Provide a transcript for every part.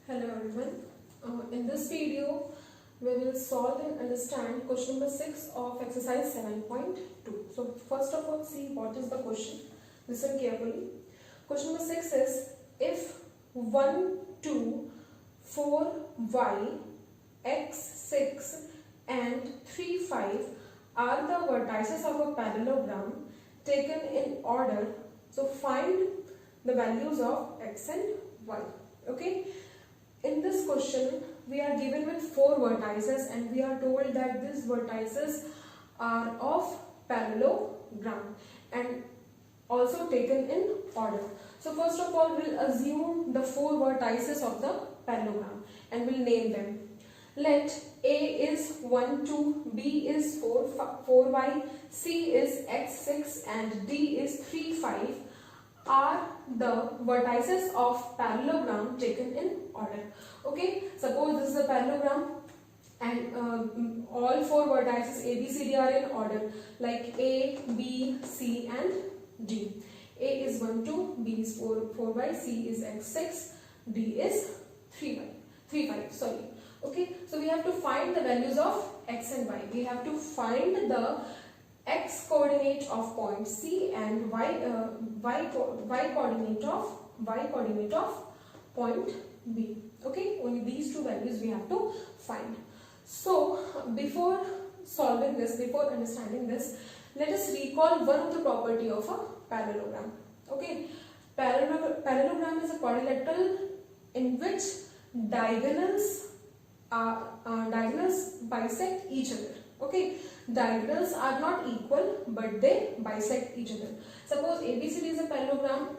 Hello everyone. In this video, we will solve and understand question number 6 of exercise 7.2. So first of all, see what is the question. Listen carefully. Question number 6 is, if 1, 2, 4, y, x, 6 and 3, 5 are the vertices of a parallelogram taken in order, so find the values of x and y. Okay. In this question, we are given with 4 vertices and we are told that these vertices are of parallelogram and also taken in order. So first of all, we'll assume the 4 vertices of the parallelogram and we'll name them. Let A is 1, 2, B is 4y, C is x6 and D is 3, 5 are the vertices of parallelogram taken in order. Okay, suppose this is a parallelogram and all 4 vertices A, B, C, D are in order, like A, B, C and D. A is 1, 2, B is 4y, C is x6, D is 3, 5. Sorry. Okay, so we have to find the values of x and y. We have to find the x coordinate of point C and y coordinate of point B. Okay, only these two values we have to find. So before solving this, before understanding this, let us recall one of the property of a parallelogram. Okay, parallelogram is a quadrilateral in which diagonals bisect each other. Okay, diagonals are not equal but they bisect each other. Suppose ABCD is a parallelogram,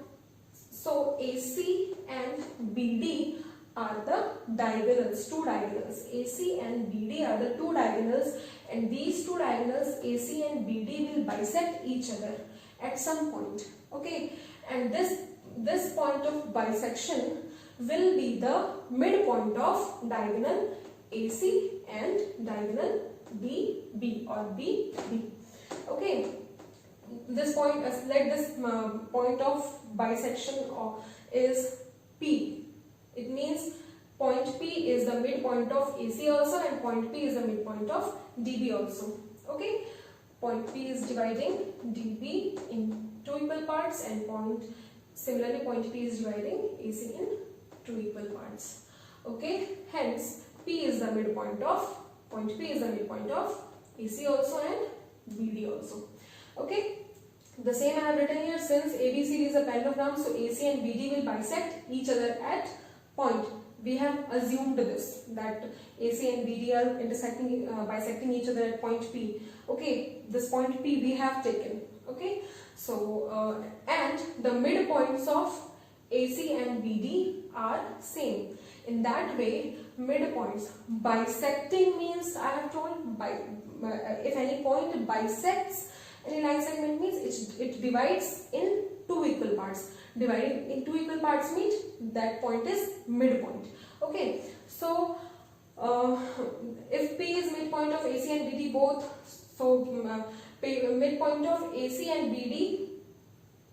so AC and BD are the diagonals, two diagonals. AC and BD are the two diagonals, and these two diagonals AC and BD will bisect each other at some point. Okay, and this point of bisection will be the midpoint of diagonal AC and diagonal BB or BB. Okay, this point, let this point of bisection is P. It means point P is the midpoint of AC also and point P is the midpoint of DB also. Okay, point P is dividing DB in 2 equal parts and similarly point P is dividing AC in 2 equal parts. Okay, hence P is the midpoint of point P is the midpoint of AC also and BD also. Okay, the same I have written here. Since ABCD is a parallelogram, so AC and BD will bisect each other at point. We have assumed this, that AC and BD are bisecting each other at point P. Okay, this point P we have taken. Okay, so and the midpoints of AC and BD are same. In that way, midpoints bisecting means, I have told, if any point bisects any line segment means it divides in 2 equal parts. Dividing in 2 equal parts means that point is midpoint. Okay, so if P is midpoint of AC and BD both, so midpoint of AC and BD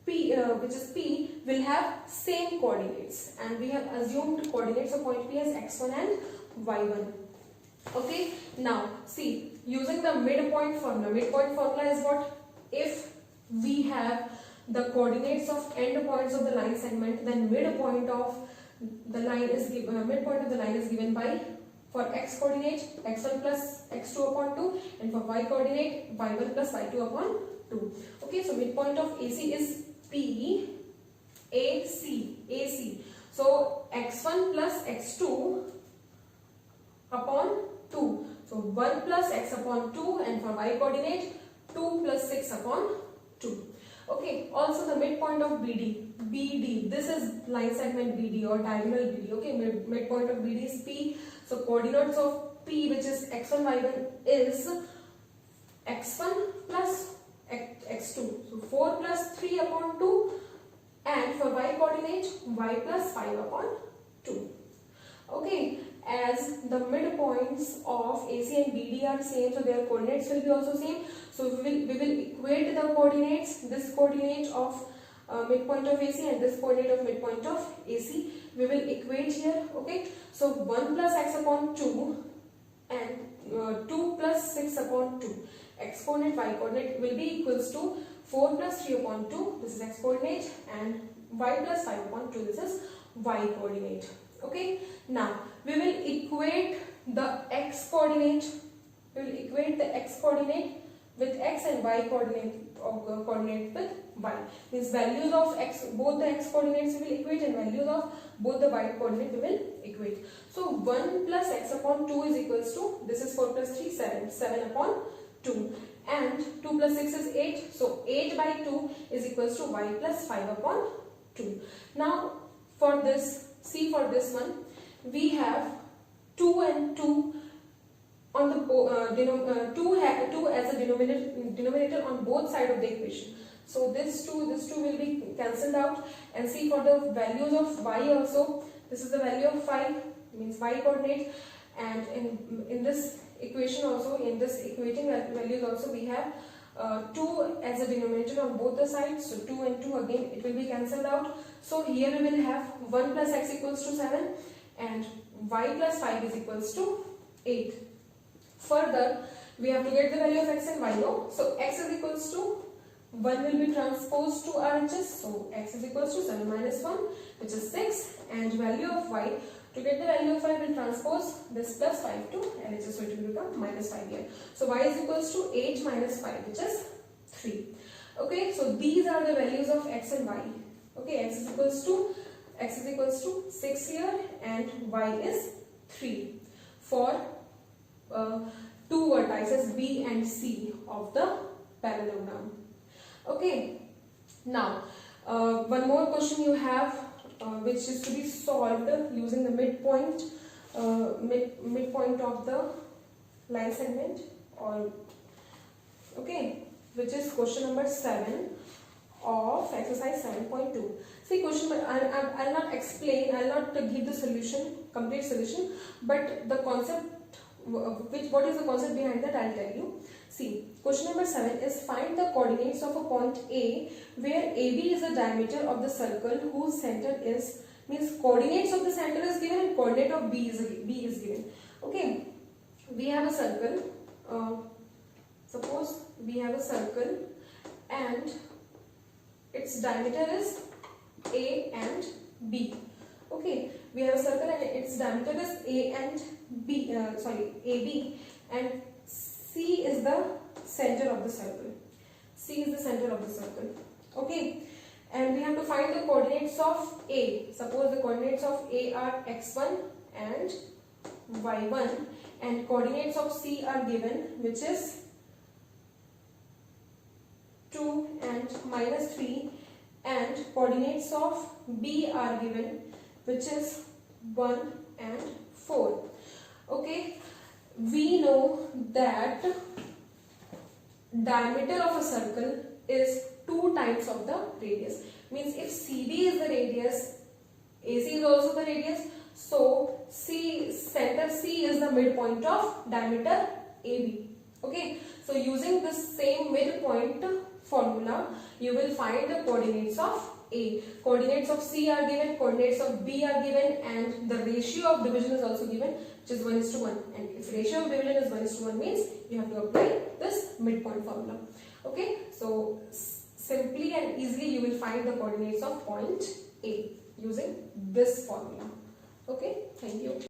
P, which is P, will have same coordinates, and we have assumed coordinates of point P as x1 and y1. Okay, now see, using the midpoint formula. Midpoint formula is what? If we have the coordinates of end points of the line segment, then midpoint of the line is given by, for x coordinate, x1 plus x2 upon 2, and for y coordinate, y1 plus y2 upon 2. Okay, so midpoint of AC is P, AC. So x1 plus x2 upon 2. So 1 plus x upon 2, and for y coordinate 2 plus 6 upon 2. Okay, also the midpoint of BD, this is line segment BD or diagonal BD. Okay, midpoint of BD is P. So coordinates of P, which is x1, y1, is x1 plus x2. So 4 plus 3 upon 2, and for y coordinate, y plus 5 upon 2. Okay, as the midpoints of AC and BD are same, so their coordinates will be also same. So we will equate the coordinates, this coordinate of midpoint of AC and this coordinate of midpoint of AC. we will equate here. Okay, so 1 plus x upon 2 and 2 plus 6 upon 2. X coordinate, y coordinate will be equals to 4 plus 3 upon 2, this is x coordinate, and y plus 5 upon 2, this is y coordinate. Okay, now we will equate the x coordinate, with x and y coordinate, coordinate with y. Means values of x, both the x coordinates we will equate, and values of both the y coordinate we will equate. So 1 plus x upon 2 is equals to, this is 4 plus 3, 7 upon 2, and 2 plus 6 is 8, so 8 by 2 is equals to y plus 5 upon 2. Now for this, see for this one, we have 2 and 2 on the 2 as a denominator on both sides of the equation. So this 2 will be cancelled out, and see for the values of y also, this is the value of 5, means y coordinate, and in this equation also, in this equating values also, we have 2 as a denominator on both the sides, so 2 and 2 again it will be cancelled out. So here we will have 1 plus x equals to 7 and y plus 5 is equals to 8. Further, we have to get the value of x and y, no? So x is equals to 1 will be transposed to RHS, so x is equals to 7 minus 1, which is 6, and value of y, to get the value of y will transpose this plus 5 to LHS, so it will become minus 5 here. So y is equals to 8 minus 5, which is 3. Okay, so these are the values of x and y. Okay, x is equals to 6 here, and y is 3 for two vertices B and C of the parallelogram. Okay, now one more question you have, which is to be solved using the midpoint of the line segment, or okay, which is question number 7 of exercise 7.2. See, question, I'll not explain, I'll not give the solution, complete solution, but the concept, what is the concept behind that, I'll tell you. See, question number 7 is find the coordinates of a point A where AB is the diameter of the circle whose center is, means coordinates of the center is given and coordinate of B is given. Okay, we have a circle, suppose we have a circle and its diameter is A and B. Okay, we have a circle and its diameter is A and B, AB, and C is the center of the circle. C is the center of the circle. Okay, and we have to find the coordinates of A. Suppose the coordinates of A are x1 and y1, and coordinates of C are given, which is 2 and minus 3, and coordinates of B are given, which is 1 and 4. Okay, we know that diameter of a circle is 2 times of the radius. Means if CD is the radius, AC is also the radius, so center C is the midpoint of diameter AB. Okay, so using the same midpoint formula, you will find the coordinates of A. Coordinates of C are given, coordinates of B are given, and the ratio of division is also given, which is 1:1. And if ratio of division is 1:1, means you have to apply this midpoint formula. Okay, so simply and easily you will find the coordinates of point A using this formula. Okay, thank you.